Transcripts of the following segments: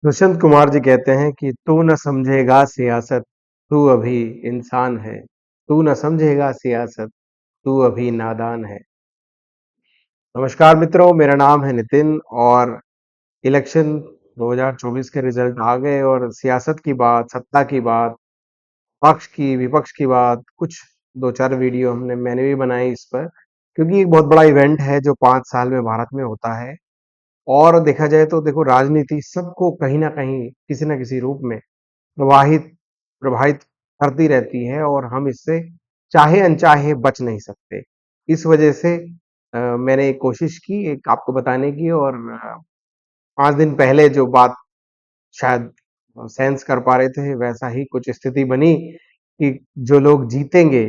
दुष्यंत कुमार जी कहते हैं कि तू न समझेगा सियासत, तू अभी इंसान है। तू न समझेगा सियासत, तू अभी नादान है। नमस्कार मित्रों, मेरा नाम है नितिन और इलेक्शन 2024 के रिजल्ट आ गए और सियासत की बात, सत्ता की बात, पक्ष की, विपक्ष की बात, कुछ 2-4 वीडियो मैंने भी बनाई इस पर, क्योंकि एक बहुत बड़ा इवेंट है जो 5 साल में भारत में होता है। और देखा जाए तो देखो, राजनीति सबको कहीं न कहीं, किसी न किसी रूप में प्रवाहित प्रभावित करती रहती है और हम इससे चाहे अनचाहे बच नहीं सकते। इस वजह से मैंने एक कोशिश की एक आपको बताने की, और 5 दिन पहले जो बात शायद सेंस कर पा रहे थे, वैसा ही कुछ स्थिति बनी कि जो लोग जीतेंगे,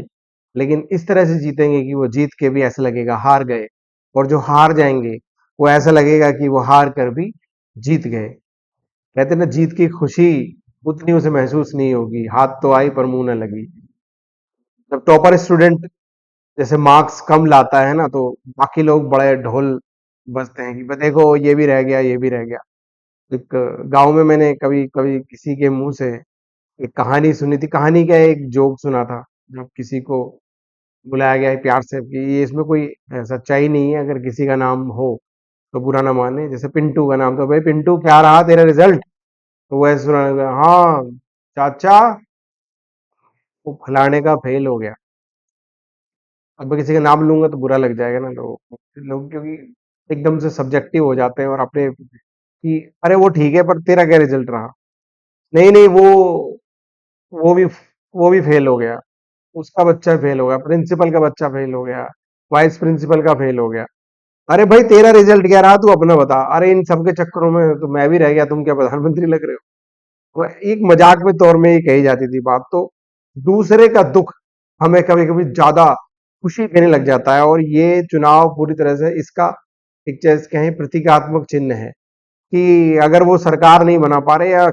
लेकिन इस तरह से जीतेंगे कि वो जीत के भी ऐसा लगेगा हार गए, और जो हार जाएँगे, वो ऐसा लगेगा कि वो हार कर भी जीत गए। कहते हैं ना, जीत की खुशी उतनी उसे महसूस नहीं होगी, हाथ तो आई पर मुंह न लगी। जब टॉपर स्टूडेंट जैसे मार्क्स कम लाता है ना, तो बाकी लोग बड़े ढोल बजते हैं कि देखो ये भी रह गया, ये भी रह गया। एक गांव में मैंने कभी कभी किसी के मुंह से एक कहानी सुनी थी। कहानी क्या, एक जोक सुना था। जब किसी को बुलाया गया है प्यार से कि ये इसमें कोई सच्चाई नहीं है, अगर किसी का नाम हो तो बुरा ना माने। जैसे पिंटू का नाम, तो भाई पिंटू क्या रहा तेरा रिजल्ट? तो वह सुना, हाँ चाचा, वो फलाने का फेल हो गया। अब मैं किसी का नाम लूंगा तो बुरा लग जाएगा ना लोगों को। लोग क्योंकि एकदम से सब्जेक्टिव हो जाते हैं और अपने कि अरे वो ठीक है, पर तेरा क्या रिजल्ट रहा? नहीं नहीं, वो भी वो भी फेल हो गया, उसका बच्चा फेल हो गया, प्रिंसिपल का बच्चा फेल हो गया, वाइस प्रिंसिपल का फेल हो गया। अरे भाई तेरा रिजल्ट क्या रहा, तू अपना बता। अरे इन सब के चक्करों में तो मैं भी रह गया, तुम क्या प्रधानमंत्री लग रहे हो? वो एक मजाक में तौर में ही कही जाती थी बात। तो दूसरे का दुख हमें कभी कभी ज्यादा खुशी देने लग जाता है, और ये चुनाव पूरी तरह से इसका एक जैसे कहें प्रतीकात्मक चिन्ह है कि अगर वो सरकार नहीं बना पा रहे या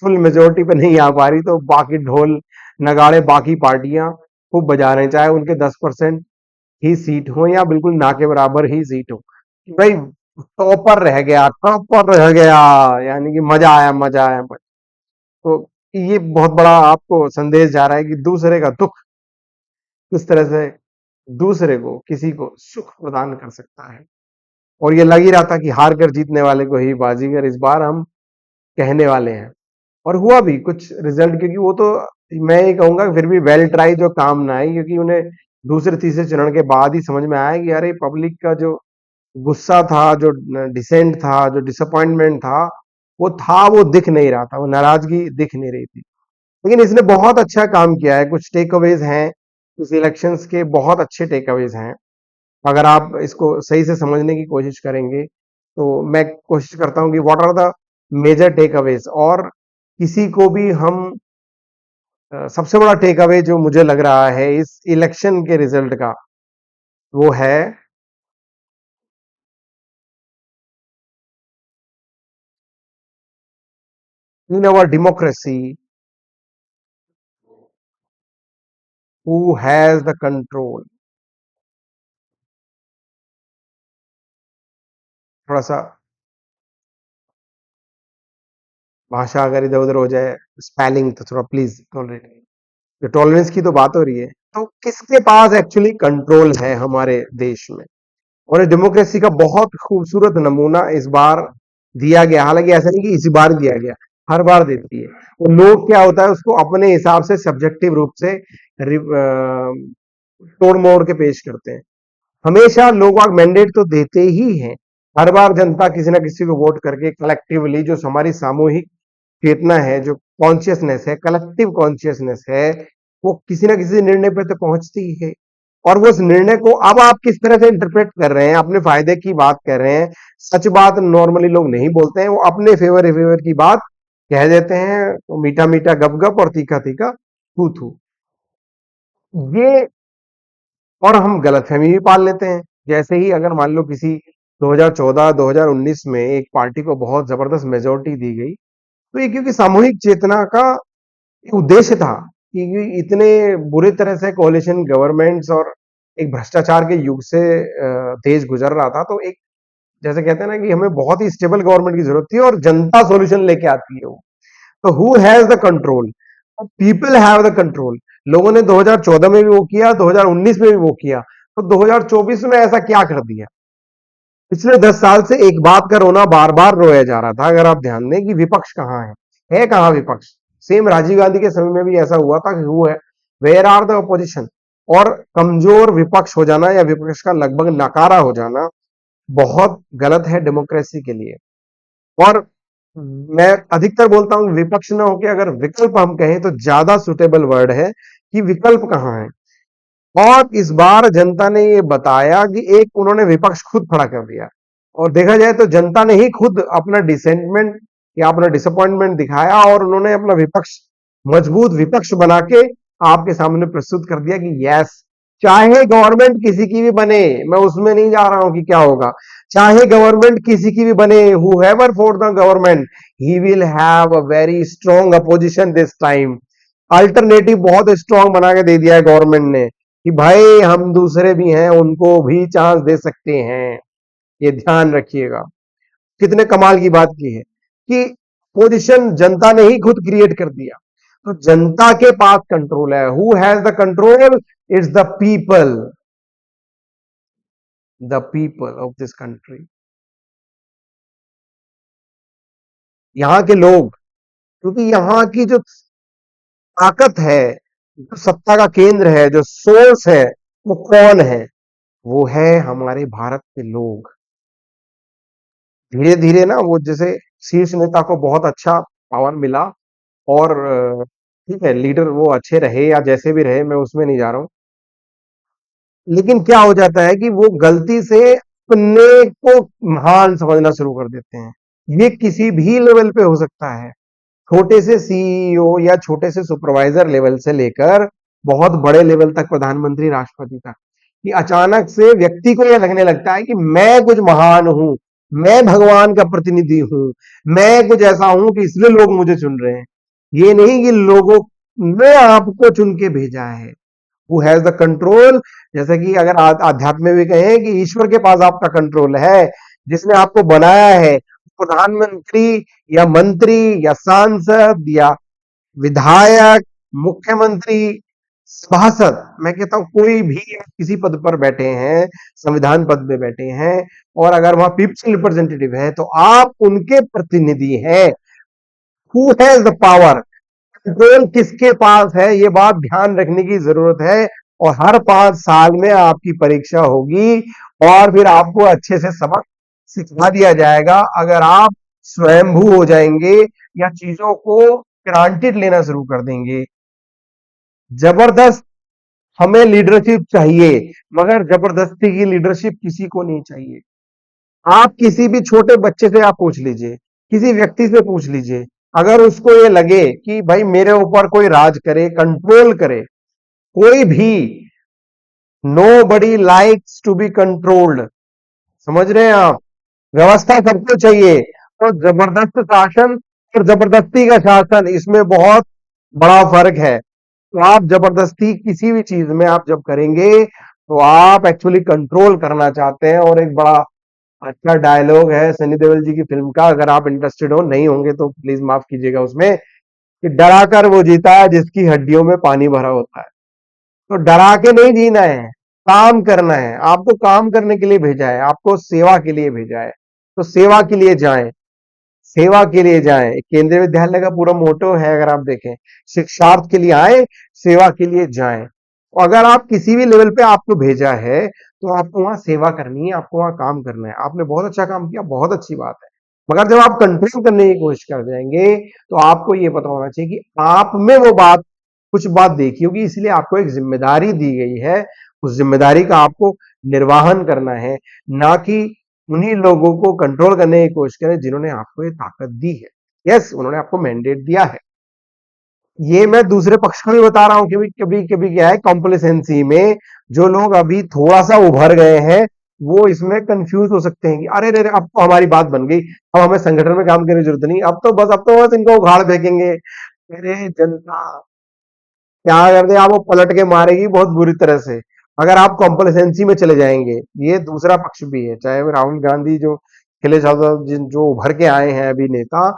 फुल मेजोरिटी पे नहीं आ पा रही, तो बाकी ढोल नगाड़े बाकी पार्टियां खूब बजा रहे हैं, चाहे उनके 10% ही सीट हो या बिल्कुल ना के बराबर ही सीट हो। कि भाई टॉपर रह गया, टॉपर रह गया, यानी कि मजा आया, मजा आया। तो ये बहुत बड़ा आपको संदेश जा रहा है कि दूसरे का दुख किस तरह से दूसरे को, किसी को सुख प्रदान कर सकता है। और ये लग ही रहा था कि हार कर जीतने वाले को ही बाजीगर इस बार हम कहने वाले हैं। और हुआ भी कुछ रिजल्ट, क्योंकि वो तो मैं ये कहूंगा फिर भी वेल ट्राई जो काम ना आई, क्योंकि उन्हें दूसरे तीसरे चरण के बाद ही समझ में आया कि अरे पब्लिक का जो गुस्सा था, जो डिसेंट था, जो डिसअपॉइंटमेंट था, वो दिख नहीं रहा था, वो नाराजगी दिख नहीं रही थी। लेकिन इसने बहुत अच्छा काम किया है। कुछ टेक अवेज हैं इस इलेक्शंस के, बहुत अच्छे टेक अवेज हैं। अगर आप इसको सही से समझने की कोशिश करेंगे, तो मैं कोशिश करता हूं कि what are the major takeaways, और किसी को भी हम सबसे बड़ा टेक अवे जो मुझे लग रहा है इस इलेक्शन के रिजल्ट का, वो है in our democracy who has the control. थोड़ा सा भाषा अगर इधर उधर हो जाए, स्पेलिंग, तो थोड़ा प्लीज टॉलरेट। जो टॉलरेंस की तो बात हो रही है, तो किसके पास एक्चुअली कंट्रोल है हमारे देश में? और डेमोक्रेसी का बहुत खूबसूरत नमूना इस बार दिया गया। हालांकि ऐसा नहीं कि इसी बार दिया गया, हर बार देती है। वो लोग क्या होता है, उसको अपने हिसाब से सब्जेक्टिव रूप से तोड़ मोड़ के पेश करते हैं। हमेशा लोग आग मैंडेट तो देते ही हैं। हर बार जनता किसी ना किसी को वोट करके कलेक्टिवली, जो हमारी सामूहिक चेतना है, जो कॉन्शियसनेस है, कलेक्टिव कॉन्शियसनेस है, वो किसी ना किसी निर्णय पे तो पहुंचती ही है। और वो उस निर्णय को अब आप किस तरह से इंटरप्रेट कर रहे हैं, अपने फायदे की बात कर रहे हैं। सच बात नॉर्मली लोग नहीं बोलते हैं, वो अपने फेवर की बात कह देते हैं। तो मीठा मीठा गप गप और तीखा तीखा थू थू, ये, और हम गलतफहमी भी पाल लेते हैं। जैसे ही अगर मान लो किसी 2014 2019 में एक पार्टी को बहुत जबरदस्त मेजोरिटी दी गई, तो ये क्योंकि सामूहिक चेतना का उद्देश्य था कि इतने बुरी तरह से कोalition गवर्नमेंट्स और एक भ्रष्टाचार के युग से देश गुजर रहा था, तो एक जैसे कहते हैं ना कि हमें बहुत ही स्टेबल गवर्नमेंट की जरूरत थी और जनता सॉल्यूशन लेके आती है वो। तो who has the control? People have the control. लोगों ने 2014 में भी वो किया, 2019 में भी वो किया, तो 2024 में ऐसा क्या कर दिया? पिछले 10 साल से एक बात का रोना बार बार रोया जा रहा था। अगर आप ध्यान दें कि विपक्ष कहां है कहां विपक्ष? सेम राजीव गांधी के समय में भी ऐसा हुआ था कि वो है, वेयर आर द अपोजिशन? और कमजोर विपक्ष हो जाना या विपक्ष का लगभग नकारा हो जाना बहुत गलत है डेमोक्रेसी के लिए। और मैं अधिकतर बोलता हूं विपक्ष ना होकर अगर विकल्प हम कहें तो ज्यादा सुटेबल वर्ड है कि विकल्प कहां है। और इस बार जनता ने ये बताया कि एक उन्होंने विपक्ष खुद खड़ा कर दिया। और देखा जाए तो जनता ने ही खुद अपना डिसेंटमेंट या अपना डिसअपॉइंटमेंट दिखाया और उन्होंने अपना विपक्ष, मजबूत विपक्ष बना के आपके सामने प्रस्तुत कर दिया कि यस, चाहे गवर्नमेंट किसी की भी बने, मैं उसमें नहीं जा रहा हूं कि क्या होगा, चाहे गवर्नमेंट किसी की भी बने, whoever for the government, he will have a very strong opposition this time। Alternative बहुत स्ट्रांग बना के दे दिया है गवर्नमेंट ने कि भाई हम दूसरे भी हैं, उनको भी चांस दे सकते हैं। ये ध्यान रखिएगा। कितने कमाल की बात की है कि पोजीशन जनता ने ही खुद क्रिएट कर दिया। तो जनता के पास कंट्रोल है। Who has the control? It's the people of this country. यहां के लोग, क्योंकि यहां की जो ताकत है, जो सत्ता का केंद्र है, जो सोर्स है, वो कौन है? वो है हमारे भारत के लोग। धीरे धीरे ना वो जैसे शीर्ष नेता को बहुत अच्छा पावर मिला और ठीक है, लीडर वो अच्छे रहे या जैसे भी रहे, मैं उसमें नहीं जा रहा हूं। लेकिन क्या हो जाता है कि वो गलती से अपने को महान समझना शुरू कर देते हैं। ये किसी भी लेवल पे हो सकता है, छोटे से सीईओ या छोटे से सुपरवाइजर लेवल से लेकर बहुत बड़े लेवल तक, प्रधानमंत्री, राष्ट्रपति तक, कि अचानक से व्यक्ति को यह लगने लगता है कि मैं कुछ महान हूं, मैं भगवान का प्रतिनिधि हूं, मैं कुछ ऐसा हूं कि इसलिए लोग मुझे चुन रहे हैं। ये नहीं कि लोगों ने आपको चुन के भेजा है। Who has the control? जैसे कि अगर आध्यात्म में भी कहें कि ईश्वर के पास आपका कंट्रोल है, जिसने आपको बनाया है, प्रधानमंत्री या मंत्री या सांसद या विधायक, मुख्यमंत्री, सभासद, मैं कहता हूं कोई भी किसी पद पर बैठे हैं, संविधान पद पे बैठे हैं, और अगर वहां पीपल्स रिप्रेजेंटेटिव है तो आप उनके प्रतिनिधि हैं। Who has the power? Control किसके पास है, ये बात ध्यान रखने की जरूरत है। और हर 5 साल में आपकी परीक्षा होगी और फिर आपको अच्छे से सबक सिखा दिया जाएगा। अगर आप स्वयंभू हो जाएंगे या चीजों को ग्रांटेड लेना शुरू कर देंगे। जबरदस्त हमें लीडरशिप चाहिए, मगर जबरदस्ती की लीडरशिप किसी को नहीं चाहिए। आप किसी भी छोटे बच्चे से आप पूछ लीजिए, किसी व्यक्ति से पूछ लीजिए, अगर उसको ये लगे कि भाई मेरे ऊपर कोई राज करे, कंट्रोल करे, कोई भी, nobody likes to be controlled. समझ रहे हैं आप? व्यवस्था सबको चाहिए, तो जबरदस्त शासन और जबरदस्ती का शासन, इसमें बहुत बड़ा फर्क है। तो आप जबरदस्ती किसी भी चीज में आप जब करेंगे तो आप एक्चुअली कंट्रोल करना चाहते हैं। और एक बड़ा अच्छा डायलॉग है सनी देओल जी की फिल्म का, अगर आप इंटरेस्टेड हो, नहीं होंगे तो प्लीज माफ कीजिएगा, उसमें कि डरा कर वो जीता है जिसकी हड्डियों में पानी भरा होता है। तो डरा के नहीं जीना है, काम करना है। आपको काम करने के लिए भेजा है, आपको सेवा के लिए भेजा है, तो सेवा के लिए जाएं, सेवा के लिए जाएं। केंद्रीय विद्यालय का पूरा मोटो है, अगर आप देखें, शिक्षार्थ के लिए आए, सेवा के लिए जाएं। तो अगर आप किसी भी लेवल पे आपको भेजा है तो आपको वहां सेवा करनी है, आपको वहां काम करना है। आपने बहुत अच्छा काम किया, बहुत अच्छी बात है, मगर जब आप कंट्रोल करने की कोशिश कर जाएंगे तो आपको यह पता होना चाहिए कि आप में वो बात, कुछ बात देखी होगी, इसलिए आपको एक जिम्मेदारी दी गई है। उस जिम्मेदारी का आपको निर्वाहन करना है, ना कि उन्हीं लोगों को कंट्रोल करने की कोशिश करें जिन्होंने आपको ये ताकत दी है। यस, उन्होंने आपको मैंडेट दिया है। ये मैं दूसरे पक्ष को भी बता रहा हूं कि कभी कभी क्या है, कॉम्प्लेसेंसी में जो लोग अभी थोड़ा सा उभर गए हैं वो इसमें कंफ्यूज हो सकते हैं कि अरे रे रे, अब तो हमारी बात बन गई, अब हमें संगठन में काम करने की जरूरत नहीं, अब तो बस इनको उखाड़ फेंकेंगे। अरे जनता क्या कर दे, आपको पलट के मारेगी बहुत बुरी तरह से अगर आप कॉम्प्लेसेंसी में चले जाएंगे। ये दूसरा पक्ष भी है, चाहे वो राहुल गांधी जो अखिलेश यादव जो उभर के आए हैं अभी नेता,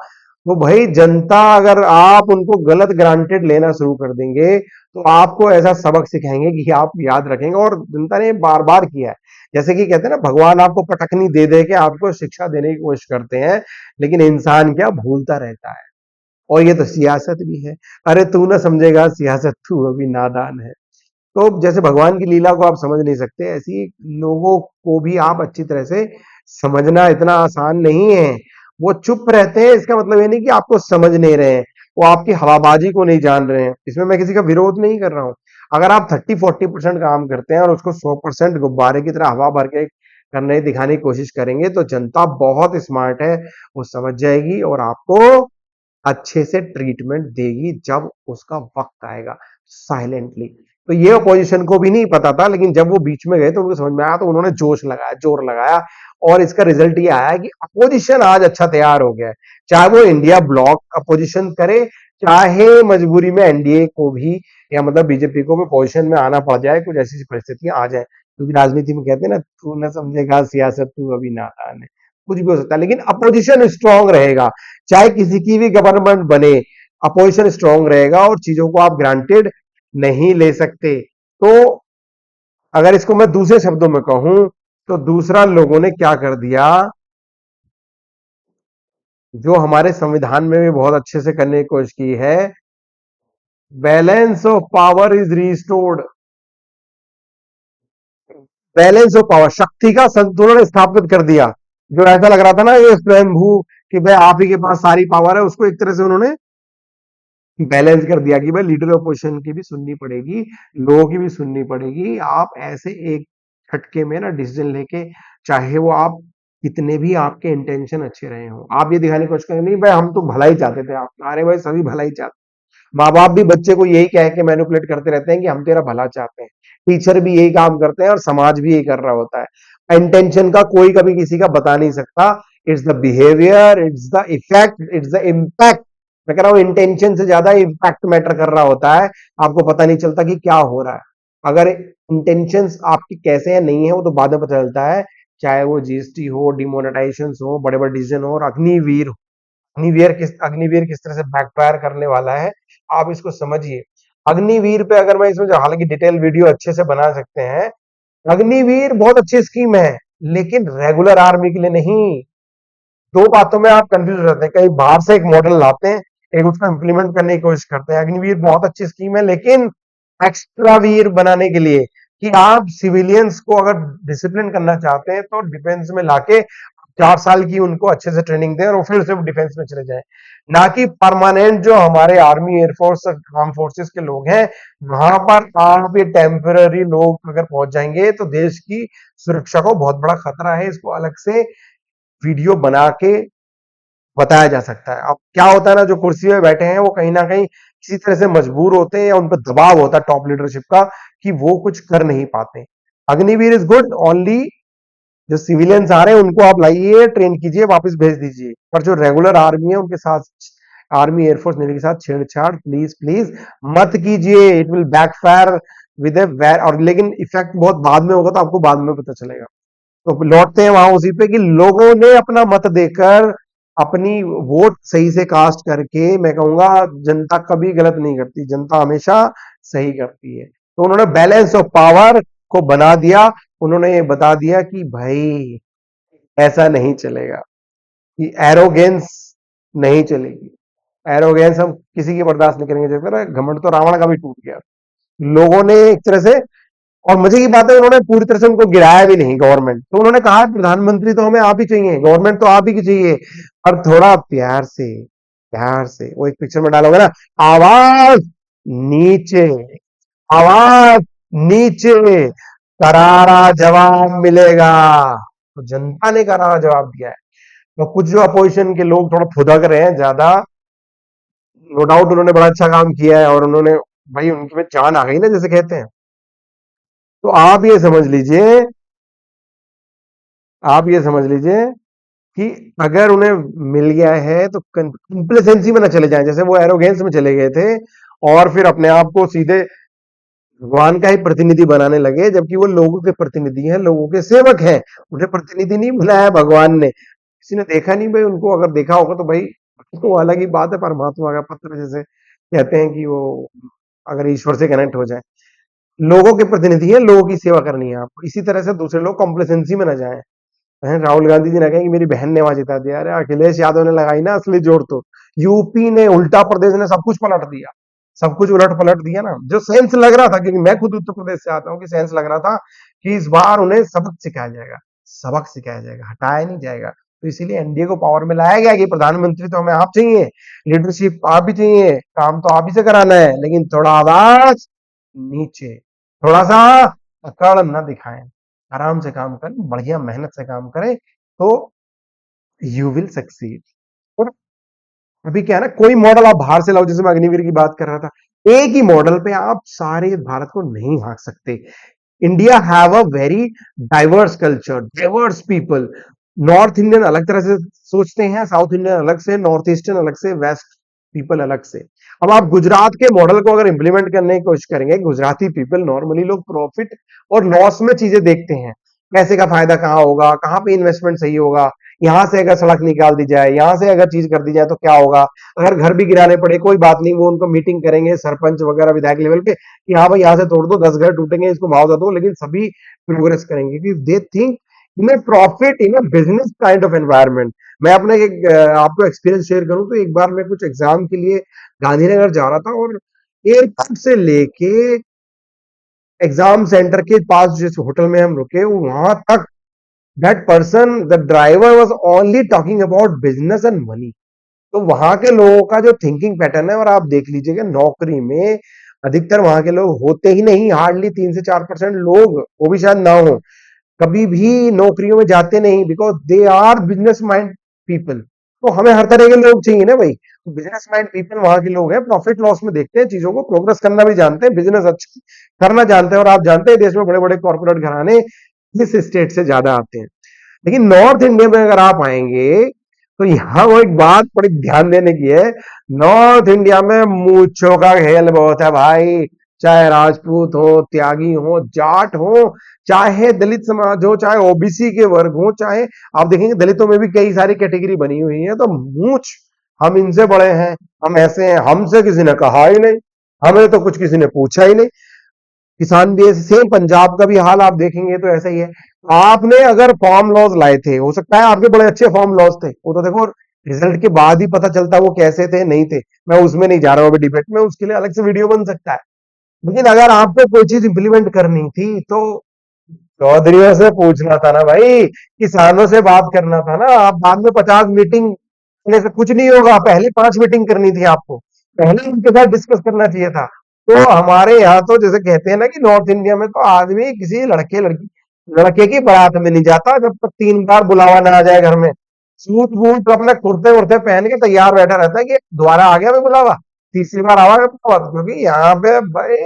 तो भाई जनता अगर आप उनको गलत ग्रांटेड लेना शुरू कर देंगे तो आपको ऐसा सबक सिखाएंगे कि आप याद रखेंगे। और जनता ने बार बार किया है। जैसे कि कहते हैं ना, भगवान आपको पटकनी दे दे के आपको शिक्षा देने की कोशिश करते हैं, लेकिन इंसान क्या भूलता रहता है। और ये तो सियासत भी है। अरे तू ना समझेगा सियासत, तू अभी नादान है। तो जैसे भगवान की लीला को आप समझ नहीं सकते, ऐसी लोगों को भी आप अच्छी तरह से समझना इतना आसान नहीं है। वो चुप रहते हैं, इसका मतलब ये नहीं कि आपको समझ नहीं रहे हैं, वो आपकी हवाबाजी को नहीं जान रहे हैं। इसमें मैं किसी का विरोध नहीं कर रहा हूं। अगर आप 30-40% काम करते हैं और उसको 100% गुब्बारे की तरह हवा भर के करने दिखाने की कोशिश करेंगे, तो जनता बहुत स्मार्ट है, वो समझ जाएगी और आपको अच्छे से ट्रीटमेंट देगी जब उसका वक्त आएगा, साइलेंटली। तो ये अपोजिशन को भी नहीं पता था, लेकिन जब वो बीच में गए तो उनको समझ में आया, तो उन्होंने जोश लगाया, जोर लगाया, और इसका रिजल्ट ये आया कि अपोजिशन आज अच्छा तैयार हो गया है। चाहे वो इंडिया ब्लॉक अपोजिशन करे, चाहे मजबूरी में एनडीए को भी, या मतलब बीजेपी को भी पोजिशन में आना पड़ जाए, कुछ ऐसी परिस्थितियां आ जाए। क्योंकि राजनीति में कहते हैं ना, तू न समझेगा सियासत, तू अभी नादान है। कुछ भी हो सकता है, लेकिन अपोजिशन स्ट्रांग रहेगा। चाहे किसी की भी गवर्नमेंट बने, अपोजिशन स्ट्रांग रहेगा और चीजों को आप ग्रांटेड नहीं ले सकते। तो अगर इसको मैं दूसरे शब्दों में कहूं, तो दूसरा लोगों ने क्या कर दिया, जो हमारे संविधान में भी बहुत अच्छे से करने की कोशिश की है, balance of power is restored. Balance of power, शक्ति का संतुलन स्थापित कर दिया। जो ऐसा लग रहा था ना ये स्वयंभू, कि भाई आप ही के पास सारी पावर है, उसको एक तरह से उन्होंने बैलेंस कर दिया कि भाई लीडर ऑपोजिशन की भी सुननी पड़ेगी, लोगों की भी सुननी पड़ेगी। आप ऐसे एक झटके में ना डिसीजन लेके, चाहे वो आप कितने भी आपके इंटेंशन अच्छे रहे हो, आप ये दिखाने की कोशिश करें नहीं भाई हम तो भला ही चाहते थे। आप, अरे भाई सभी भला ही चाहते। माँ बाप भी बच्चे को यही कह के मैनिपुलेट करते रहते हैं कि हम तेरा भला चाहते हैं। टीचर भी यही काम करते हैं और समाज भी यही कर रहा होता है। इंटेंशन का कोई कभी किसी का बता नहीं सकता। It's the behaviour, it's the effect, it's the impact. मैं कह रहा हूं इंटेंशन से ज्यादा इम्पैक्ट मैटर कर रहा होता है। आपको पता नहीं चलता कि क्या हो रहा है। अगर इंटेंशंस आपकी कैसे हैं नहीं है, वो तो बाद में पता चलता है। चाहे वो जीएसटी हो, डिमोनेटाइजेशन हो, बड़े बड़े डिसीजन हो, और अग्निवीर हो। अग्निवीर किस तरह से बैकफायर करने वाला है, आप इसको समझिए। अग्निवीर पे अगर मैं इसमें हालांकि डिटेल वीडियो अच्छे से बना सकते हैं। अग्निवीर बहुत अच्छी स्कीम है, लेकिन रेगुलर आर्मी के लिए नहीं। दो बातों में आप कंफ्यूज हो जाते हैं। कहीं बाहर से एक मॉडल लाते हैं, एक उसको इंप्लीमेंट करने की कोशिश करते हैं। अग्निवीर बहुत अच्छी स्कीम है, लेकिन एक्स्ट्रा वीर बनाने के लिए, कि आप सिविलियंस को अगर डिसिप्लिन करना चाहते हैं, तो डिफेंस में लाके 4 साल की उनको अच्छे से ट्रेनिंग दें और वो फिर से डिफेंस में चले जाएं। ना कि परमानेंट जो हमारे आर्मी, एयरफोर्स, आर्म फोर्सेस के लोग हैं, वहां पर आप ये टेम्पररी लोग अगर पहुंच जाएंगे तो देश की सुरक्षा को बहुत बड़ा खतरा है। इसको अलग से वीडियो बना के बताया जा सकता है। अब क्या होता है ना, जो कुर्सी में बैठे हैं वो कहीं ना कहीं किसी तरह से मजबूर होते हैं, या उन पर दबाव होता है टॉप लीडरशिप का, कि वो कुछ कर नहीं पाते। अग्निवीर इज गुड ओनली, जो सिविलियंस आ रहे हैं उनको आप लाइए, ट्रेन कीजिए, वापस भेज दीजिए। पर जो रेगुलर आर्मी है उनके साथ, आर्मी, एयरफोर्स, नेवी के साथ छेड़छाड़ प्लीज प्लीज मत कीजिए। It will backfire with a where, और लेकिन इफेक्ट बहुत बाद में होगा, तो आपको बाद में पता चलेगा। तो लौटते हैं वहां उसी पे, कि लोगों ने अपना मत देकर, अपनी वोट सही से कास्ट करके, मैं कहूंगा जनता कभी गलत नहीं करती, जनता हमेशा सही करती है। तो उन्होंने बैलेंस ऑफ पावर को बना दिया। उन्होंने ये बता दिया कि भाई ऐसा नहीं चलेगा, कि एरोगेंस नहीं चलेगी। एरोगेंस हम किसी की बर्दाश्त नहीं करेंगे। जैसे ना घमंड तो रावण का भी टूट गया। लोगों ने एक तरह से, और मजे की बात है उन्होंने पूरी तरह से उनको गिराया भी नहीं गवर्नमेंट। तो उन्होंने कहा प्रधानमंत्री तो हमें आप ही चाहिए, गवर्नमेंट तो आप ही की चाहिए, और थोड़ा प्यार से, प्यार से वो एक पिक्चर में डालोगे ना, आवाज नीचे, आवाज नीचे, करारा जवाब मिलेगा। तो जनता ने करारा जवाब दिया है। तो कुछ जो अपोजिशन के लोग थोड़ा फुदक रहे हैं ज्यादा, नो डाउट उन्होंने बड़ा अच्छा काम किया है, और उन्होंने, भाई उनके में जान आ गई ना, जैसे कहते हैं। तो आप ये समझ लीजिए कि अगर उन्हें मिल गया है तो कंप्लेसेंसी में ना चले जाएं, जैसे वो एरोगेंस में चले गए थे, और फिर अपने आप को सीधे भगवान का ही प्रतिनिधि बनाने लगे, जबकि वो लोगों के प्रतिनिधि हैं, लोगों के सेवक हैं। उन्हें प्रतिनिधि नहीं बनाया भगवान ने। किसी ने देखा नहीं भाई उनको, अगर देखा होगा तो भाई वो अलग ही बात है। परमात्मा का पत्र जैसे कहते हैं कि वो अगर ईश्वर से कनेक्ट हो जाए, लोगों के प्रतिनिधि है, लोगों की सेवा करनी है आपको। इसी तरह से दूसरे लोग कॉम्प्लेसेंसी में ना जाए। राहुल गांधी जी ने कहा कि मेरी बहन ने वहां जिता दिया। अरे अखिलेश यादव ने लगाई ना असली जोर तो। यूपी ने, उल्टा प्रदेश ने सब कुछ पलट दिया, सब कुछ उलट पलट दिया ना। जो सेंस लग रहा था, क्योंकि मैं खुद उत्तर प्रदेश से आता हूँ, कि सेंस लग रहा था कि इस बार उन्हें सबक सिखाया जाएगा, सबक सिखाया जाएगा, हटाया नहीं जाएगा। तो इसीलिए एनडीए को पावर में लाया गया कि प्रधानमंत्री तो हमें आप चाहिए, लीडरशिप आप भी चाहिए, काम तो आप ही से कराना है, लेकिन थोड़ा आवाज नीचे, थोड़ा सा अकड़ न दिखाएं, आराम से काम करें, बढ़िया मेहनत से काम करें, तो यू विल सक्सीड। और अभी क्या है ना, कोई मॉडल आप बाहर से लाओ, जैसे मैं अग्निवीर की बात कर रहा था, एक ही मॉडल पे आप सारे भारत को नहीं हाँक सकते। India have a very diverse culture, diverse people. North Indian अलग तरह से सोचते हैं, साउथ इंडियन अलग से, नॉर्थ ईस्टर्न अलग से, वेस्ट पीपल अलग से। अब आप गुजरात के मॉडल को अगर इंप्लीमेंट करने की कोशिश करेंगे, गुजराती पीपल नॉर्मली लोग प्रॉफिट और लॉस में चीजें देखते हैं, पैसे का फायदा कहाँ होगा, कहाँ पे इन्वेस्टमेंट सही होगा, यहाँ से अगर सड़क निकाल दी जाए, यहाँ से अगर चीज कर दी जाए तो क्या होगा, अगर घर भी गिराने पड़े कोई बात नहीं, वो उनको मीटिंग करेंगे सरपंच वगैरह विधायक लेवल पे कि हाँ भाई यहाँ से तोड़ दो, 10 घर टूटेंगे, इसको मुआवजा दो, लेकिन सभी प्रोग्रेस करेंगे क्योंकि they think in A profit in A business kind of environment. मैं अपने एक आपको एक्सपीरियंस शेयर करूं तो एक बार मैं कुछ एग्जाम के लिए गांधीनगर जा रहा था, और एयरपोर्ट से लेके एग्जाम सेंटर के पास जिस होटल में हम रुके वहां तक, that person the driver was only talking about business and money. तो वहां के लोगों का जो थिंकिंग पैटर्न है, और आप देख लीजिएगा नौकरी में अधिकतर वहां के लोग होते ही नहीं, हार्डली 3 से 4% लोग, वो भी शायद ना हो, कभी भी नौकरियों में जाते नहीं, because they are business mind people. तो हमें हर तरह के लोग चाहिए ना भाई, बिजनेस माइंड पीपल वहां के लोग हैं, प्रॉफिट लॉस में देखते हैं चीजों को, प्रोग्रेस करना भी जानते हैं, बिजनेस अच्छा करना जानते हैं। और आप जानते हैं देश में बड़े बड़े कॉर्पोरेट घराने इस स्टेट से ज्यादा आते हैं। लेकिन नॉर्थ इंडिया में अगर आप आएंगे तो यहाँ वो एक बात बड़ी ध्यान देने की है, नॉर्थ इंडिया में मूंछों का खेल बहुत है भाई। चाहे राजपूत हो, त्यागी हो, जाट हो, चाहे दलित समाज हो, चाहे ओबीसी के वर्ग हो, चाहे आप देखेंगे दलितों में भी कई सारी कैटेगरी बनी हुई है। तो मूंछ, हम इनसे बड़े हैं, हम ऐसे हैं, हमसे किसी ने कहा ही नहीं, हमें तो कुछ किसी ने पूछा ही नहीं। किसान भी सेम, पंजाब का भी हाल आप देखेंगे तो ऐसा ही है। आपने अगर फॉर्म लॉज लाए थे, हो सकता है आपके बड़े अच्छे फॉर्म लॉज थे, वो तो देखो रिजल्ट के बाद ही पता चलता वो कैसे थे नहीं थे। मैं उसमें नहीं जा रहा हूं अभी डिबेट में, उसके लिए अलग से वीडियो बन सकता है। लेकिन अगर आपको कोई चीज इंप्लीमेंट करनी थी तो चौधरीयों से पूछना था ना भाई, किसानों से बात करना था ना। आप बाद में 50 मीटिंग करने से कुछ नहीं होगा, पहले 5 मीटिंग करनी थी आपको, पहले उनके साथ डिस्कस करना चाहिए था। तो हमारे यहाँ तो जैसे कहते हैं ना कि नॉर्थ इंडिया में तो आदमी किसी लड़के की बारात में नहीं जाता जब तक 3 बार बुलावा ना आ जाए घर में। सूट बूट अपने कुर्ते वुर्ते पहन के तैयार बैठा रहता है कि दोबारा आ गया मैं बुलावा, तीसरी बार आवाज, क्योंकि यहाँ पे भाई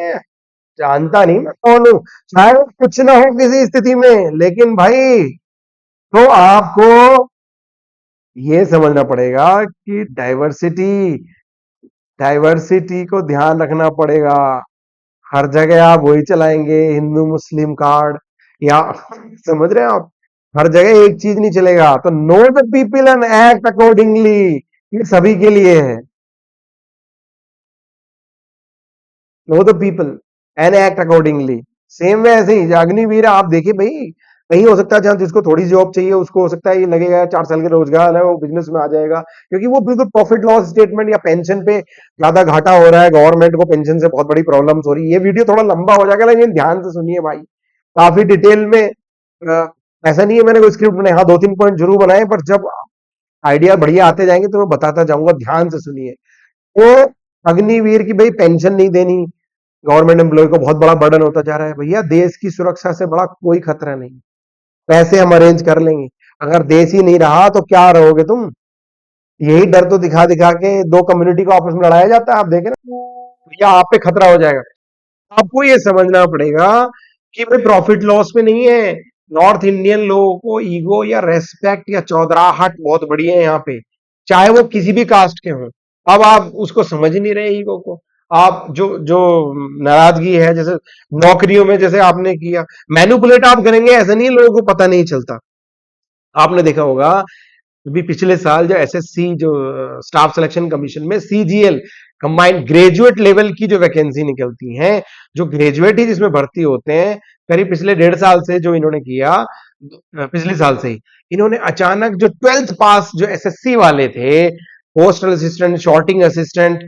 जानता नहीं मैं कौन हूँ, चाहे वो कुछ ना हो किसी स्थिति में, लेकिन भाई तो आपको ये समझना पड़ेगा कि डाइवर्सिटी, डाइवर्सिटी को ध्यान रखना पड़ेगा। हर जगह आप वही चलाएंगे, हिंदू मुस्लिम कार्ड, या समझ रहे हैं आप, हर जगह एक चीज नहीं चलेगा। तो know the people and act accordingly, ये सभी के लिए है। Know the people and act accordingly. Same way ऐसे ही अग्निवीर आप देखिए भाई, कहीं हो सकता है जहां जिसको थोड़ी जॉब चाहिए उसको हो सकता है ये लगेगा 4 साल के रोजगार है, वो बिजनेस में आ जाएगा, क्योंकि वो बिल्कुल प्रॉफिट लॉस स्टेटमेंट या पेंशन पे ज्यादा घाटा हो रहा है, गवर्नमेंट को पेंशन से बहुत बड़ी प्रॉब्लम्स हो रही है। ये वीडियो थोड़ा लंबा हो जाएगा, लेकिन ध्यान से सुनिए भाई, काफी डिटेल में। ऐसा नहीं है मैंने कोई स्क्रिप्ट बनाई, हाँ 2-3 पॉइंट जरूर बनाए, पर जब आइडिया बढ़िया आते जाएंगे तो मैं बताता जाऊंगा, ध्यान से सुनिए। तो अग्निवीर की भाई पेंशन नहीं देनी, गवर्नमेंट एम्प्लॉय को बहुत बड़ा बर्डन होता जा रहा है। भैया देश की सुरक्षा से बड़ा कोई खतरा नहीं, पैसे हम अरेंज कर लेंगे, अगर देश ही नहीं रहा तो क्या रहोगे तुम। यही डर तो दिखा दिखा के दो कम्युनिटी को आपस में लड़ाया जाता है, आप देखें ना, भैया आप पे खतरा हो जाएगा। आपको ये समझना पड़ेगा कि भाई प्रॉफिट लॉस में नहीं है। नॉर्थ इंडियन लोगों को ईगो या रेस्पेक्ट या चौधराहट बहुत बड़ी है यहाँ पे, चाहे वो किसी भी कास्ट के हों। अब आप उसको समझ ही नहीं रहे ईगो को। आप जो जो नाराजगी है, जैसे नौकरियों में जैसे आपने किया, मैनिपुलेट आप करेंगे, ऐसा नहीं लोगों को पता नहीं चलता। आपने देखा होगा अभी पिछले साल जो एसएससी जो स्टाफ सिलेक्शन कमीशन में सीजीएल कंबाइंड ग्रेजुएट लेवल की जो वैकेंसी निकलती हैं, जो ग्रेजुएट ही जिसमें भर्ती होते हैं, करीब पिछले 1.5 साल से जो इन्होंने किया, पिछले साल से ही इन्होंने अचानक जो 12th पास जो एसएससी वाले थे, पोस्टल असिस्टेंट, शॉर्टिंग असिस्टेंट,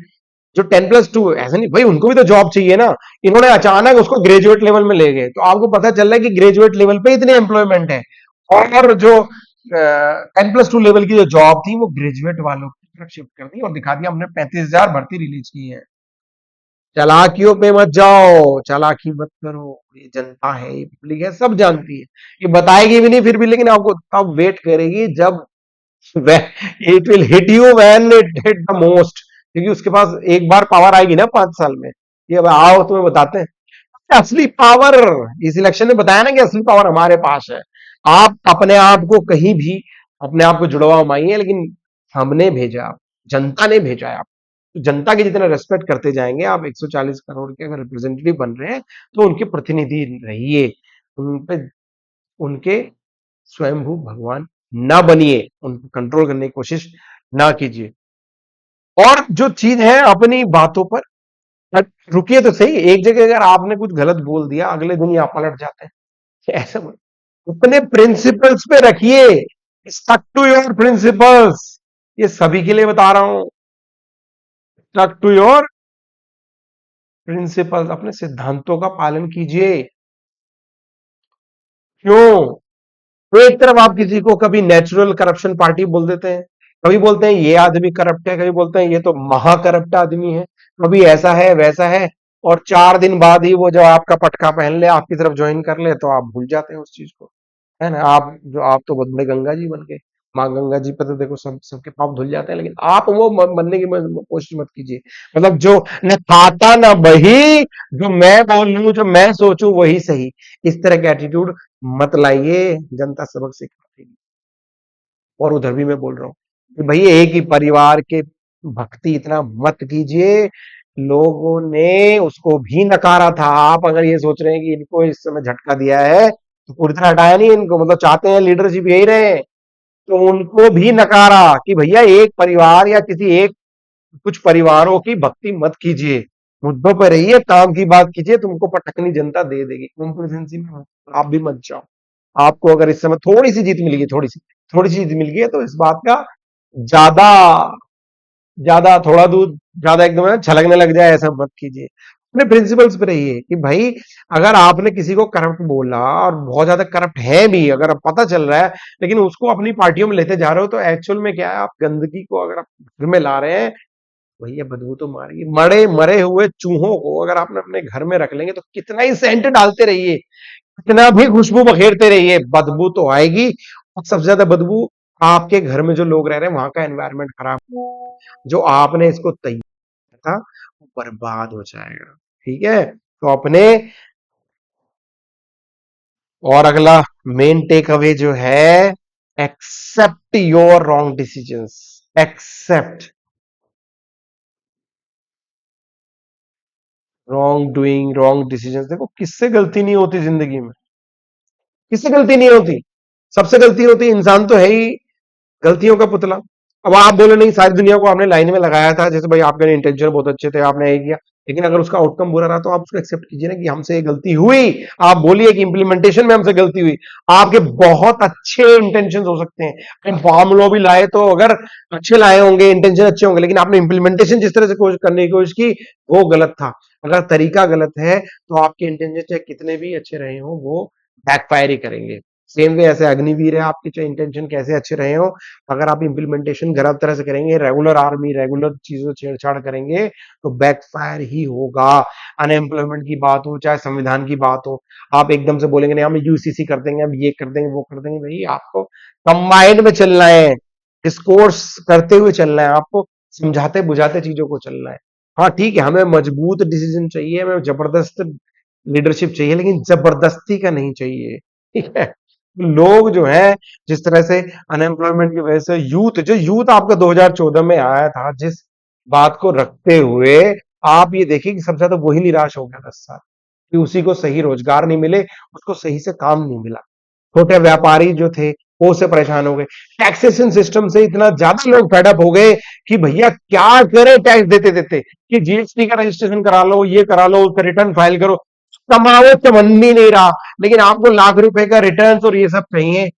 जो 10+2, ऐसा नहीं भाई, उनको भी तो जॉब चाहिए ना, इन्होंने अचानक उसको ग्रेजुएट लेवल में ले गए। तो आपको पता चल रहा है कि ग्रेजुएट लेवल पे इतनी एम्प्लॉयमेंट है, और जो 10+2 लेवल की जो जॉब थी वो ग्रेजुएट वालों की तरफ शिफ्ट कर दी और दिखा दिया हमने 35,000 भर्ती रिलीज की है। चालाकियों पे मत जाओ, चालाकी मत करो, ये जनता है, ये पब्लिक है, सब जानती है, ये बताएगी भी नहीं फिर भी, लेकिन आपको तब वेट करेगी जब it will hit you when it hit the most, क्योंकि उसके पास एक बार पावर आएगी ना 5 साल में, ये अब आओ तुम्हें बताते हैं असली पावर। इस इलेक्शन ने बताया ना कि असली पावर हमारे पास है। आप अपने आप को कहीं भी अपने आप को जुड़वा माइए, लेकिन हमने भेजा, जनता ने भेजा है आप, तो जनता के जितना रेस्पेक्ट करते जाएंगे, आप 140 करोड़ के अगर रिप्रेजेंटेटिव बन रहे हैं तो उनके प्रतिनिधि रहिए, उन पे उनके स्वयंभू भगवान ना बनिए, उनको कंट्रोल करने की कोशिश ना कीजिए। और जो चीज है अपनी बातों पर रुकिए तो सही, एक जगह अगर आपने कुछ गलत बोल दिया अगले दिन ही आप पलट जाते हैं, ऐसा मत, अपने प्रिंसिपल्स पे रखिए, स्टक टू योर प्रिंसिपल्स, ये सभी के लिए बता रहा हूं, स्टक टू योर प्रिंसिपल्स, अपने सिद्धांतों का पालन कीजिए। क्यों? तो एक तरफ आप किसी को कभी नेचुरल करप्शन पार्टी बोल देते हैं, कभी बोलते हैं ये आदमी करप्ट है, कभी बोलते हैं ये तो महा करप्ट आदमी है, कभी ऐसा है वैसा है, और 4 दिन बाद ही वो जो आपका पटका पहन ले, आपकी तरफ ज्वाइन कर ले, तो आप भूल जाते हैं उस चीज को, है ना। आप तो बहुत बड़े गंगा जी बन गए, माँ गंगा जी पे तो देखो सब सबके पाप धुल जाते हैं, लेकिन आप वो बनने की कोशिश मत कीजिए। मतलब जो न खाता ना बही, जो मैं बोलूं जो मैं सोचूं वही सही, इस तरह का एटीट्यूड मत लाइए, जनता सबक सिखाती है। और उधर भी मैं बोल रहा हूँ कि भाई एक ही परिवार के भक्ति इतना मत कीजिए, लोगों ने उसको भी नकारा था। आप अगर ये सोच रहे हैं कि इनको इस समय झटका दिया है तो पूरी तरह हटाया नहीं इनको, मतलब चाहते हैं लीडरशिप यही रहे, तो उनको भी नकारा कि भैया एक परिवार या किसी एक कुछ परिवारों की भक्ति मत कीजिए, मुद्दों पर रहिए, काम की बात कीजिए, तुमको पटकनी जनता दे देगी। कॉम्प्लेसेंसी में आप भी मत जाओ। आपको अगर इस समय थोड़ी सी जीत मिल गई, थोड़ी सी जीत मिल गई है, तो इस बात का ज्यादा ज्यादा थोड़ा दूध ज्यादा एकदम छलकने लग जाए, ऐसा मत कीजिए। अपने प्रिंसिपल्स पे रहिए कि भाई अगर आपने किसी को करप्ट बोला और बहुत ज्यादा करप्ट है भी, अगर अब पता चल रहा है, लेकिन उसको अपनी पार्टियों में लेते जा रहे हो, तो एक्चुअल में क्या है, आप गंदगी को अगर आप घर में ला रहे हैं, भैया बदबू तो मारेगी। मरे मरे हुए चूहों को अगर आपने अपने घर में रख लेंगे, तो कितना ही सेंट डालते रहिए, कितना भी खुशबू बखेरते रहिए, बदबू तो आएगी। और सबसे ज्यादा बदबू आपके घर में जो लोग रह रहे हैं वहां का एनवायरनमेंट खराब, जो आपने इसको तैयार था वो बर्बाद हो जाएगा। ठीक है, तो अपने, और अगला मेन टेक अवे जो है, accept your wrong decisions, accept wrong doing, wrong decisions. देखो किससे गलती नहीं होती जिंदगी में, किससे गलती नहीं होती, सबसे गलती होती, इंसान तो है ही गलतियों का पुतला। अब आप बोले नहीं, सारी दुनिया को आपने लाइन में लगाया था, जैसे भाई आपके इंटेंशन बहुत अच्छे थे, आपने ये किया, लेकिन अगर उसका आउटकम बुरा रहा तो आप उसको एक्सेप्ट कीजिए ना कि हमसे ये गलती हुई। आप बोलिए कि इंप्लीमेंटेशन में हमसे गलती हुई। आपके बहुत अच्छे इंटेंशन हो सकते हैं, फॉर्मुला भी लाए तो अगर अच्छे लाए होंगे, इंटेंशन अच्छे होंगे, लेकिन आपने इंप्लीमेंटेशन जिस तरह से कोशिश करने की कोशिश की वो गलत था। अगर तरीका गलत है तो आपके इंटेंशन चाहे कितने भी अच्छे रहे हो वो बैकफायर ही करेंगे। सेम वे ऐसे अग्निवीर है, आपके चाहे इंटेंशन कैसे अच्छे रहे हो, अगर आप इंप्लीमेंटेशन गलत तरह से करेंगे, रेगुलर आर्मी रेगुलर चीजों छेड़छाड़ करेंगे, तो बैकफायर ही होगा। अनएम्प्लॉयमेंट की बात हो चाहे संविधान की बात हो, आप एकदम से बोलेंगे नहीं हम यूसीसी कर देंगे, हम ये कर देंगे वो कर देंगे, भाई आपको कंबाइंड में चलना है, डिस्कोर्स करते हुए चलना है, आपको समझाते बुझाते चीजों को चलना है। हाँ ठीक है, हमें मजबूत डिसीजन चाहिए, हमें जबरदस्त लीडरशिप चाहिए, लेकिन जबरदस्ती का नहीं चाहिए। ठीक है, लोग जो है जिस तरह से अनएम्प्लॉयमेंट की वजह से यूथ आपका 2014 में आया था, जिस बात को रखते हुए आप ये देखिए कि सबसे ज्यादा वही निराश हो गया 10 साल, कि उसी को सही रोजगार नहीं मिले, उसको सही से काम नहीं मिला। छोटे व्यापारी जो थे वो से परेशान हो गए। टैक्सेशन सिस्टम से इतना ज्यादा लोग फेडअप हो गए कि भैया क्या करें टैक्स देते देते, कि जीएसटी का रजिस्ट्रेशन करा लो, ये करा लो, उसका रिटर्न फाइल करो, कमाओ चमन भी नहीं रहा, लेकिन आपको लाख रुपए का रिटर्न और ये सब चाहिए।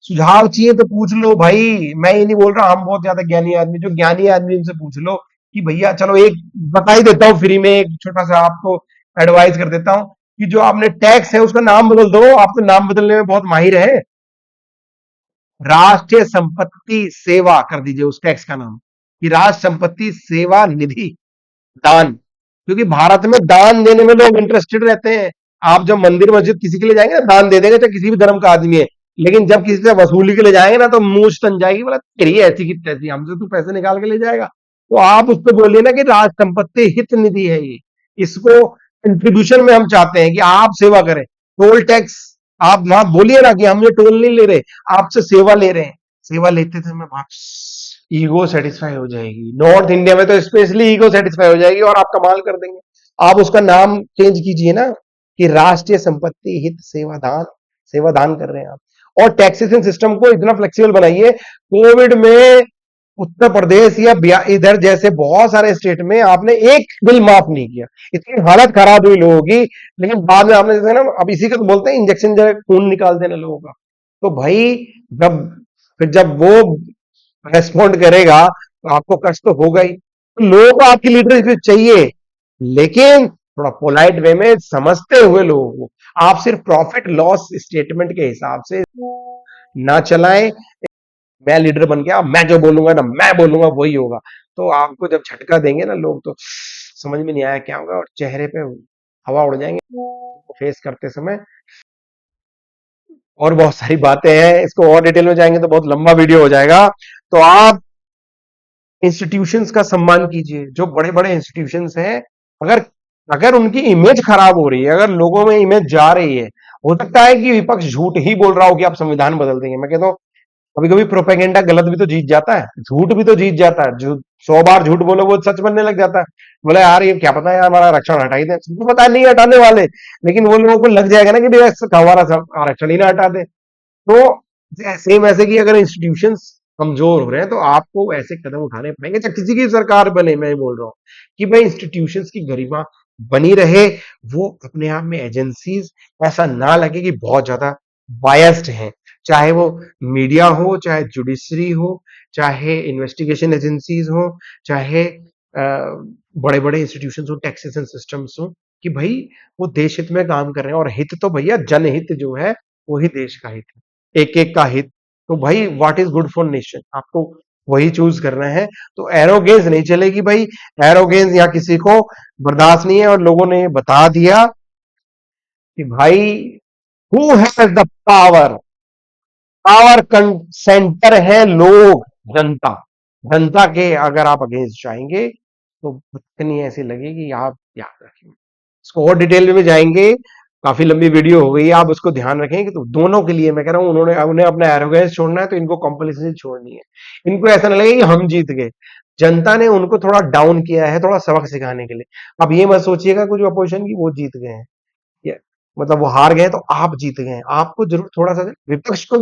सुझाव चाहिए तो पूछ लो भाई, मैं ये नहीं बोल रहा हम बहुत ज्यादा ज्ञानी आदमी, जो ज्ञानी आदमी उनसे पूछ लो कि भैया चलो एक बता ही देता हूँ फ्री में, एक छोटा सा आपको एडवाइस कर देता हूँ कि जो आपने टैक्स है उसका नाम बदल दो। आप तो नाम बदलने में बहुत माहिर है, राष्ट्रीय संपत्ति सेवा कर दीजिए उस टैक्स का नाम, कि राष्ट्र संपत्ति सेवा निधि दान, क्योंकि भारत में दान देने में लोग इंटरेस्टेड रहते हैं। आप जब मंदिर मस्जिद किसी के लिए जाएंगे ना, दान दे देंगे, चाहे किसी भी धर्म का आदमी है, लेकिन जब किसी से वसूली के लिए जाएंगे ना तो मूछ तन जाएगी, बोला तेरी ऐसी की तैसी, हमसे तू पैसे निकाल के ले जाएगा। तो आप उसको बोलिए ना कि राष्ट्र संपत्ति हित निधि है ये, इसको कंट्रीब्यूशन में हम चाहते हैं कि आप सेवा करें। टोल टैक्स आप वहां बोलिए ना कि हम ये टोल नहीं ले रहे, आपसे सेवा ले रहे हैं। सेवा लेते थे मैं बात, ईगो सेटिस्फाई हो जाएगी, नॉर्थ इंडिया में तो स्पेशली ईगो सेटिस्फाई हो जाएगी और आप कमाल कर देंगे। आप उसका नाम चेंज कीजिए ना कि राष्ट्रीय संपत्ति हित सेवादान, सेवादान कर रहे हैं आप। और टैक्सेशन सिस्टम को इतना फ्लेक्सिबल बनाइए, कोविड में उत्तर प्रदेश या इधर जैसे बहुत सारे स्टेट में आपने एक बिल माफ नहीं किया, इतनी हालत खराब हुई लोगों की, लेकिन बाद में आपने जैसे ना, अब इसी का तो बोलते हैं इंजेक्शन, जो खून निकाल देना लोगों का। तो भाई जब फिर जब वो रेस्पॉन्ड करेगा तो आपको कष्ट तो होगा ही। तो लोगों को आपकी लीडरशिप चाहिए, लेकिन थोड़ा पोलाइट वे में समझते हुए लोगों को। आप सिर्फ प्रॉफिट लॉस स्टेटमेंट के हिसाब से ना चलाएं, मैं लीडर बन गया, मैं जो बोलूंगा ना, मैं बोलूंगा वही होगा। तो आपको जब झटका देंगे ना लोग, तो समझ में नहीं आया क्या होगा और चेहरे पे हवा उड़ जाएंगे फेस करते समय। और बहुत सारी बातें हैं, इसको और डिटेल में जाएंगे तो बहुत लंबा वीडियो हो जाएगा। तो आप इंस्टीट्यूशंस का सम्मान कीजिए, जो बड़े बड़े इंस्टीट्यूशंस हैं, अगर अगर उनकी इमेज खराब हो रही है, अगर लोगों में इमेज जा रही है, हो सकता है कि विपक्ष झूठ ही बोल रहा हो कि आप संविधान बदल देंगे। मैं कहता हूँ कभी कभी प्रोपेगेंडा गलत भी तो जीत जाता है, झूठ भी तो जीत जाता है। जो 100 बार झूठ बोलो वो सच बनने लग जाता है। बोले यार ये क्या पता है यार, हमारा आरक्षण हटा ही दे, सबको पता नहीं हटाने वाले, लेकिन वो लोगों को लग जाएगा ना कि भैया हमारा आरक्षण ही ना हटा दे। तो सेम ऐसे कि अगर इंस्टीट्यूशंस कमजोर हो रहे हैं तो आपको ऐसे कदम उठाने पड़ेंगे, चाहे किसी की सरकार बने। मैं बोल रहा हूँ कि भाई इंस्टीट्यूशंस की गरिमा बनी रहे, वो अपने आप में एजेंसीज ऐसा ना लगे कि बहुत ज्यादा बायस्ड हैं, चाहे वो मीडिया हो, चाहे जुडिशरी हो, चाहे इन्वेस्टिगेशन एजेंसीज हो, चाहे बड़े बड़े इंस्टीट्यूशंस हो, टैक्सेशन सिस्टम्स हो, कि भाई वो देश हित में काम कर रहे हैं। और हित तो भैया जनहित जो है वही देश का हित है, एक एक का हित। तो भाई what is good for nation, आपको वही चूज करना है। तो एरोगेंस नहीं चलेगी भाई, एरोगेंस यहाँ किसी को बर्दाश्त नहीं है। और लोगों ने बता दिया कि भाई who has the power, power centre है लोग, जनता। जनता के अगर आप अगेंस्ट जाएंगे तो भटकनी ऐसी लगेगी, आप याद रखेंगे। इसको और डिटेल में जाएंगे, काफी लंबी वीडियो हो गई, आप उसको ध्यान रखेंगे। तो दोनों के लिए मैं कह रहा हूं, उन्होंने उन्हें अपना एरोगेंस छोड़ना है तो इनको कॉम्प्लिसेंसी छोड़नी है। इनको ऐसा ना लगे कि हम जीत गए, जनता ने उनको थोड़ा डाउन किया है, थोड़ा सबक सिखाने के लिए। अब ये मत सोचिएगा कुछ अपोजिशन की वो जीत गए हैं, मतलब वो हार गए तो आप जीत गए हैं। आपको जरूर थोड़ा सा विपक्ष को,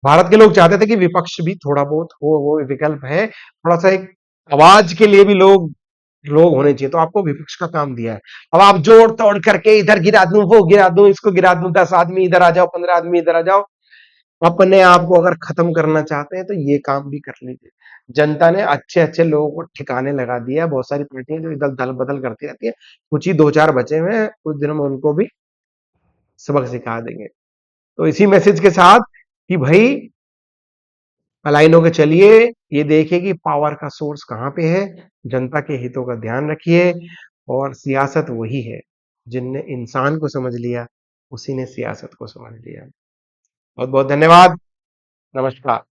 भारत के लोग चाहते थे कि विपक्ष भी थोड़ा बहुत हो, वो विकल्प है, थोड़ा सा एक आवाज के लिए भी लोग लोग होने चाहिए। तो आपको विपक्ष का काम दिया है। अब आप जोड़ तोड़ करके इधर गिरा दूं, वो गिरा दूं, इसको गिरा दूं, 10 आदमी इधर आ जाओ, 15 आदमी इधर आ जाओ, अपने आप को अगर खत्म करना चाहते हैं तो ये काम भी कर लीजिए। जनता ने अच्छे अच्छे लोगों को ठिकाने लगा दिया। बहुत सारी पार्टियां जो इधर दल बदल करती रहती है, कुछ ही 2-4 बचे हुए हैं, कुछ दिनों में उनको भी सबक सिखा देंगे। तो इसी मैसेज के साथ कि भाई अलाइन होकर चलिए, ये देखिए कि पावर का सोर्स कहाँ पे है, जनता के हितों का ध्यान रखिए। और सियासत वही है, जिनने इंसान को समझ लिया उसी ने सियासत को समझ लिया। बहुत बहुत धन्यवाद। नमस्कार।